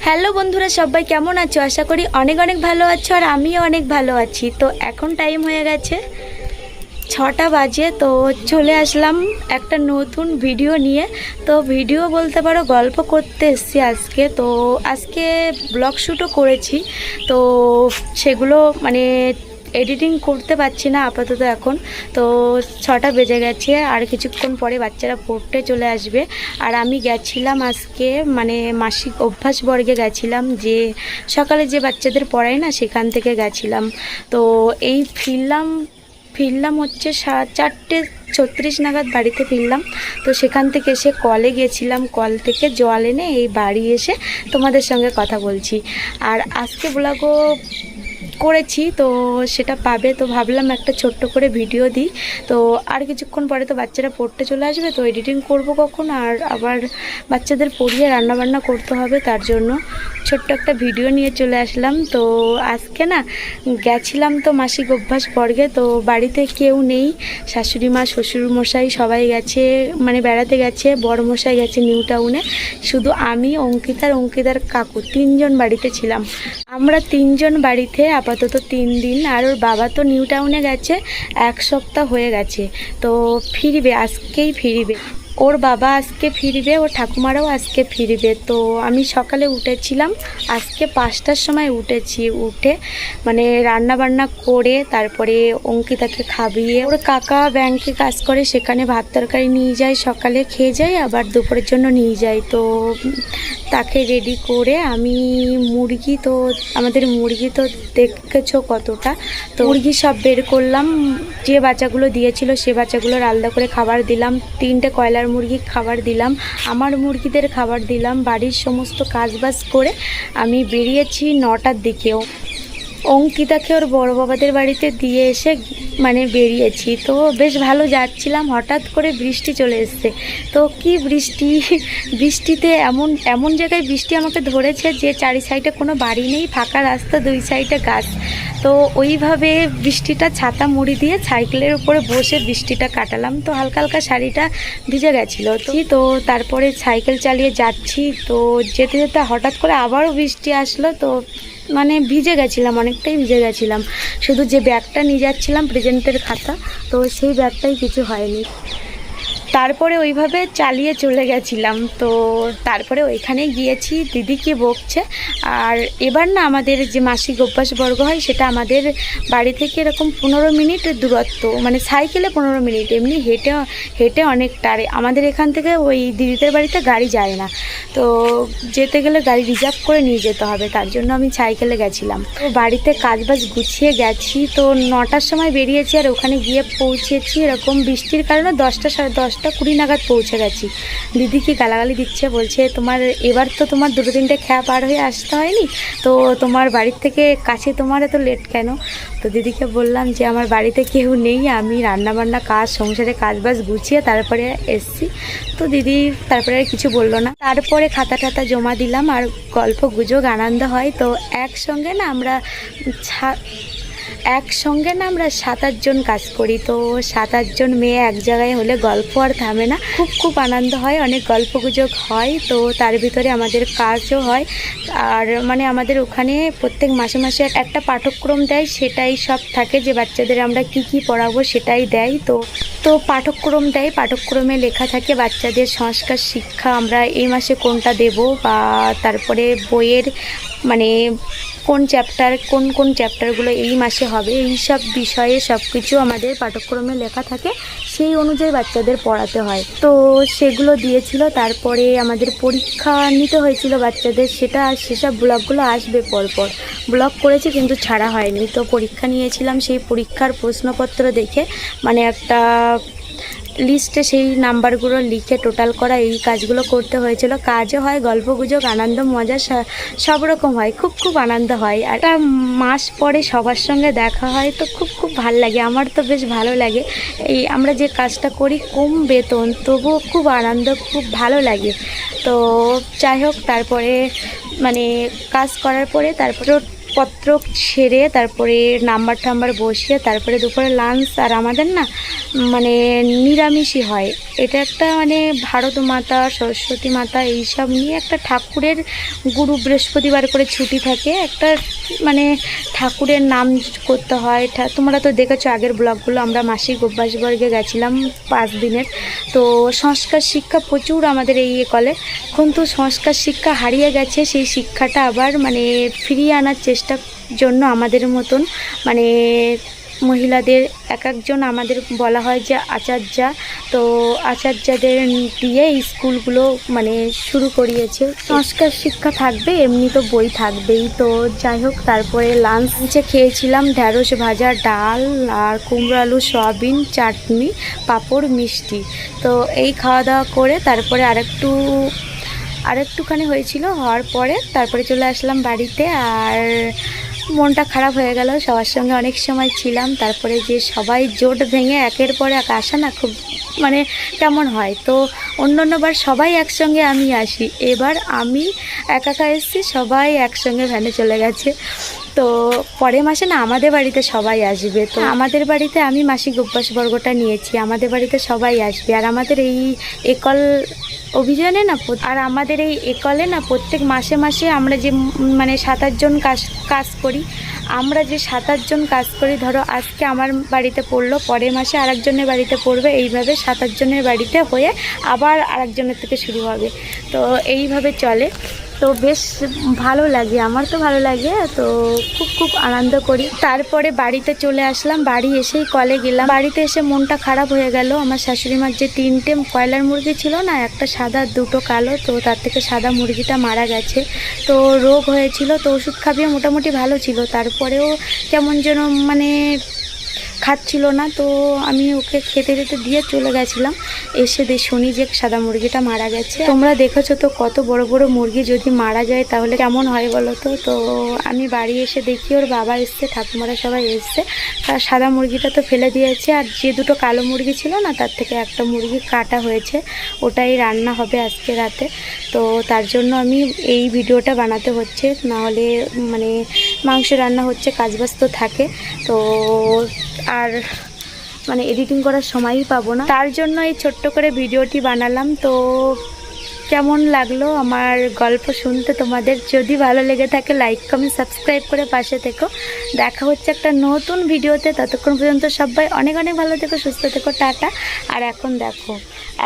Hello বন্ধুরা, সবাই কেমন আছো? আশা করি অনেক অনেক ভালো আছো আর আমিও অনেক ভালো আছি। তো এখন টাইম হয়ে গেছে 6টা বাজে। তো চলে আসলাম একটা নতুন ভিডিও নিয়ে। তো ভিডিও বলতে পারো, গল্প করতে এসেছি আজকে। তো আজকে ব্লগ শ্যুটও করেছি, তো সেগুলো এডিটিং করতে পারছি না আপাতত এখন। তো 6টা বেজে গেছে, আর কিছুক্ষণ পরে বাচ্চারা পড়তে চলে আসবে। আর আমি গেছিলাম আজকে মাসিক অভ্যাস বর্গে গেছিলাম, যে সকালে যে বাচ্চাদের পড়াই না, সেখান থেকে গেছিলাম। তো এই ফিরলাম হচ্ছে 4:36 নাগাদ বাড়িতে ফিরলাম। তো সেখান থেকে এসে কলে গেছিলাম, কল থেকে জল এনে এই বাড়ি এসে তোমাদের সঙ্গে কথা বলছি। আর আজকে ব্লগও করেছি, তো সেটা পাবে। তো ভাবলাম একটা ছোট্ট করে ভিডিও দিই। তো আর কিছুক্ষণ পরে তো বাচ্চারা পড়তে চলে আসবে, তো এডিটিং করব কখন, আর আবার বাচ্চাদের পড়িয়ে রান্নাবান্না করতে হবে, তার জন্য ছোট্ট একটা ভিডিও নিয়ে চলে আসলাম। তো আজকে না গেছিলাম তো মাসিক অভ্যাস বর্গে। তো বাড়িতে কেউ নেই, শাশুড়ি মা শ্বশুর মশাই সবাই গেছে, বেড়াতে গেছে, বড় মশাই গেছে নিউ টাউনে। শুধু আমি, অঙ্কিতার কাকু 3জন বাড়িতে ছিলাম। আমরা 3জন বাড়িতে আপাতত 3 দিন। আর ওর বাবা তো নিউ টাউনে গেছে 1 সপ্তাহ হয়ে গেছে। তো ফিরবে, আজকেই ফিরবে। ওর বাবা আজকে ফিরবে, ওর ঠাকুমারাও আজকে ফিরবে। তো আমি সকালে উঠেছিলাম, আজকে 5টার সময় উঠেছি। উঠে রান্না বান্না করে তারপরে অঙ্কিতাকে খাবিয়ে, ওর কাকা ব্যাংকে কাজ করে, সেখানে ভাত তরকারি নিয়ে যায়, সকালে খেয়ে যায়, আবার দুপুরের জন্য নিয়ে যায়। তো তাকে রেডি করে আমি আমাদের মুরগি তো দেখেছো কতটা, তো মুরগি সব বের করলাম। যে বাচ্চাগুলো দিয়েছিল সে বাচ্চাগুলোর আলাদা করে খাবার দিলাম, 3টে কয়লার মুরগি খাবার দিলাম, আমার মুরগিদের খাবার দিলাম। বাড়ির সমস্ত কাজবাজ করে আমি বেরিয়েছি 9টার দিকেও। অঙ্কিতাকে ওর বড় বাবাদের বাড়িতে দিয়ে এসে বেরিয়েছি। তো বেশ ভালো যাচ্ছিলাম, হঠাৎ করে বৃষ্টি চলে এসছে। তো কি বৃষ্টিতে এমন জায়গায় বৃষ্টি আমাকে ধরেছে যে চারি সাইডে কোনো বাড়ি নেই, ফাঁকা রাস্তা, 2 সাইডে গাছ। তো ওইভাবে বৃষ্টিটা ছাতা মুড়ি দিয়ে সাইকেলের উপরে বসে বৃষ্টিটা কাটালাম। তো হালকা হালকা শাড়িটা ভিজে গেছিলো। তো তারপরে সাইকেল চালিয়ে যাচ্ছি। তো যেতে যেতে হঠাৎ করে আবারও বৃষ্টি আসলো। তো ভিজে গেছিলাম, অনেকটাই ভিজে গেছিলাম। শুধু যে ব্যাগটা নিয়ে যাচ্ছিলাম প্রেজেন্টের খাতা, তো সেই ব্যাগটাই কিছু হয়নি। তারপরে ওইভাবে চালিয়ে চলে গেছিলাম। তো তারপরে ওইখানে গিয়েছি, দিদিকে বকছে। আর এবার না আমাদের যে মাসিক অভ্যাস বর্গ হয়, সেটা আমাদের বাড়ি থেকে এরকম 15 মিনিট দূরত্ব, সাইকেলে 15 মিনিট, এমনি হেঁটে অনেকটা। আর আমাদের এখান থেকে ওই দিদিদের বাড়িতে গাড়ি যায় না, তো যেতে গেলে গাড়ি রিজার্ভ করে নিয়ে যেতে হবে, তার জন্য আমি সাইকেলে গেছিলাম। তো বাড়িতে কাজবাজ গুছিয়ে গেছি। তো 9টার সময় বেরিয়েছি, আর ওখানে গিয়ে পৌঁছেছি এরকম বৃষ্টির কারণে 10টা, সাড়ে 10টা 20 নাগাদ পৌঁছে গেছি। দিদি কি গালাগালি দিচ্ছে, বলছে এবার তো তোমার 2-3টে খেয়া পার হয়ে আসতে হয়নি, তো তোমার বাড়ির থেকে কাছে, তোমার এত লেট কেন? তো দিদিকে বললাম যে আমার বাড়িতে কেউ নেই, আমি রান্নাবান্না কাজ, সংসারে কাজবাজ গুছিয়ে তারপরে এসছি। তো দিদি তারপরে আর কিছু বললো না। তারপরে খাতা টাতা জমা দিলাম, আর গল্প গুজব আনন্দ হয়। তো একসঙ্গে না আমরা 7-8 জন কাজ করি। তো 7-8 জন মেয়ে এক জায়গায় হলে গল্প আর থামে না, খুব আনন্দ হয়, অনেক গল্প গুজব হয়। তো তার ভিতরে আমাদের কাজও হয়। আর আমাদের ওখানে প্রত্যেক মাসে মাসে একটা পাঠ্যক্রম দেয়, সেটাই সব থাকে, যে বাচ্চাদের আমরা কি পড়াবো সেটাই দেয়। তো পাঠ্যক্রম দেয়, পাঠ্যক্রমে লেখা থাকে বাচ্চাদের সংস্কার শিক্ষা আমরা এই মাসে কোনটা দেব, বা তারপরে বইয়ের কোন চ্যাপ্টারগুলো এই মাসে হবে, এই সব বিষয়ে সব কিছু আমাদের পাঠ্যক্রমে লেখা থাকে, সেই অনুযায়ী বাচ্চাদের পড়াতে হয়। তো সেগুলো দিয়েছিল। তারপরে আমাদের পরীক্ষা নিতে হয়েছিল বাচ্চাদের, সেসব ব্লগগুলো আসবে পরপর। ব্লগ করেছি কিন্তু ছাড়া হয়নি। তো পরীক্ষা নিয়েছিলাম, সেই পরীক্ষার প্রশ্নপত্র দেখে একটা লিস্টে সেই নাম্বারগুলো লিখে টোটাল করা, এই কাজগুলো করতে হয়েছিল। কাজও হয়, গল্প গুজব, আনন্দ মজা সব রকম হয়, খুব আনন্দ হয়। আর একটা মাস পরে সবার সঙ্গে দেখা হয়, তো খুব ভালো লাগে। আমার তো বেশ ভালো লাগে। এই আমরা যে কাজটা করি কম বেতন, তবুও খুব আনন্দ, খুব ভালো লাগে। তো যাই হোক, তারপরে কাজ করার পরে তারপরে পত্র ছেড়ে তারপরে নাম্বার টাম্বার বসিয়ে তারপরে দুপুরে লাঞ্চ। আর আমাদের না মানে নিরামিষই হয়। এটা একটা মানে ভারত মাতা, সরস্বতী মাতা এইসব নিয়ে একটা ঠাকুরের গুরু বৃহস্পতিবার করে ছুটি থাকে, একটা মানে ঠাকুরের নাম করতে হয়। তোমরা তো দেখেছো আগের ব্লগগুলো, আমরা মাসিক অভ্যাসবর্গে গেছিলাম 5 দিনের। তো সংস্কার শিক্ষা প্রচুর আমাদের এই কলে, কিন্তু সংস্কার শিক্ষা হারিয়ে গেছে। সেই শিক্ষাটা আবার মানে ফিরিয়ে আনার চেষ্টার জন্য আমাদের মতন মানে মহিলাদের এক একজন আমাদের বলা হয় যে আচার্যা, তো আচার্যদের দিয়ে স্কুলগুলো মানে শুরু করিয়েছে। সংস্কার শিক্ষা থাকবে, এমনি তো বই থাকবেই। তো যাই হোক, তারপরে লাঞ্চে খেয়েছিলাম ঢ্যাঁড়স ভাজা, ডাল আর কুমড়ো আলু সয়াবিন, চাটনি, পাঁপড়, মিষ্টি। তো এই খাওয়া দাওয়া করে তারপরে আরেকটুখানি হয়েছিল, হওয়ার পরে তারপরে চলে আসলাম বাড়িতে। আর মনটা খারাপ হয়ে গেল, সবার সঙ্গে অনেক সময় ছিলাম, তারপরে যে সবাই জোট ভেঙে একের পর এক আসা না খুব মানে কেমন হয়। তো অন্যান্যবার সবাই একসঙ্গে আমি আসি, এবার আমি একা এসেছি, সবাই একসঙ্গে ভ্যানে চলে গেছে। তো পরের মাসে না আমাদের বাড়িতে সবাই আসবে। তো আমাদের বাড়িতে আমি মাসিক অভ্যাসবর্গটা নিয়েছি, আমাদের বাড়িতে সবাই আসবে। আর আমাদের এই একল অভিযানে না আমাদের এই একলে না প্রত্যেক মাসে মাসে আমরা যে মানে 7-8 জন কাজ করি, আমরা যে 7-8 জন কাজ করি, ধরো আজকে আমার বাড়িতে পড়লো, পরের মাসে আরেকজনের বাড়িতে পড়বে, এইভাবে 7-8 জনের বাড়িতে হয়ে আবার আরেকজনের থেকে শুরু হবে। তো এইভাবে চলে। তো বেশ ভালো লাগে, আমার তো ভালো লাগে। তো খুব আনন্দ করি। তারপরে বাড়িতে চলে আসলাম, বাড়ি এসেই কলে গেলাম। বাড়িতে এসে মনটা খারাপ হয়ে গেল। আমার শাশুড়ি মার যে 3টে কয়লার মুরগি ছিল না, একটা সাদা 2টো কালো, তো তার থেকে সাদা মুরগিটা মারা গেছে। তো রোগ হয়েছিল, তো ওষুধ খাবিয়ে মোটামুটি ভালো ছিল, তারপরেও কেমন যেন মানে খাচ্ছিল না। তো আমি ওকে খেতে দিয়ে চলে গেছিলাম, এসে শুনি যে সাদা মুরগিটা মারা গেছে। তোমরা দেখেছো তো কত বড় বড় মুরগি যদি মারা যায় তাহলে কেমন হয় বলো তো। তো আমি বাড়ি এসে দেখি ওর বাবা এসছে, ঠাকুমারা সবাই এসছে, তার সাদা মুরগিটা তো ফেলে দিয়েছে। আর যে 2টো কালো মুরগি ছিল না, তার থেকে একটা মুরগি কাটা হয়েছে, ওটাই রান্না হবে আজকে রাতে। তো তার জন্য আমি এই ভিডিওটা বানাতে হচ্ছে, নাহলে মানে মাংস রান্না হচ্ছে, কাজবাজ তো থাকে, তো আর মানে এডিটিং করার সময়ই পাবো না, তার জন্য এই ছোট্ট করে ভিডিওটি বানালাম। তো কেমন লাগলো আমার গল্প শুনতে তোমাদের? যদি ভালো লেগে থাকে লাইক কমেন্ট সাবস্ক্রাইব করে পাশে থেকো। দেখা হচ্ছে একটা নতুন ভিডিওতে, ততক্ষণ পর্যন্ত সবাই অনেক ভালো থেকো, সুস্থ থেকো, টাটা। আর এখন দেখো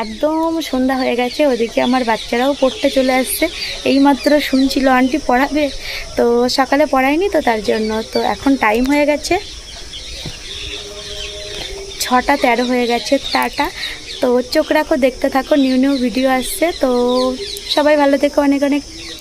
একদম সন্ধ্যা হয়ে গেছে, ওদিকে আমার বাচ্চারাও পড়তে চলে আসছে। এইমাত্র শুনছিল আন্টি পড়াবে, তো সকালে পড়ায়নি তো তার জন্য। তো এখন টাইম হয়ে গেছে 6:13 হয়ে গেছে, টাটা। তো চোখ রাখো, দেখতে থাকো, নিউ ভিডিও আসছে। তো সবাই ভালো থেকো, অনেক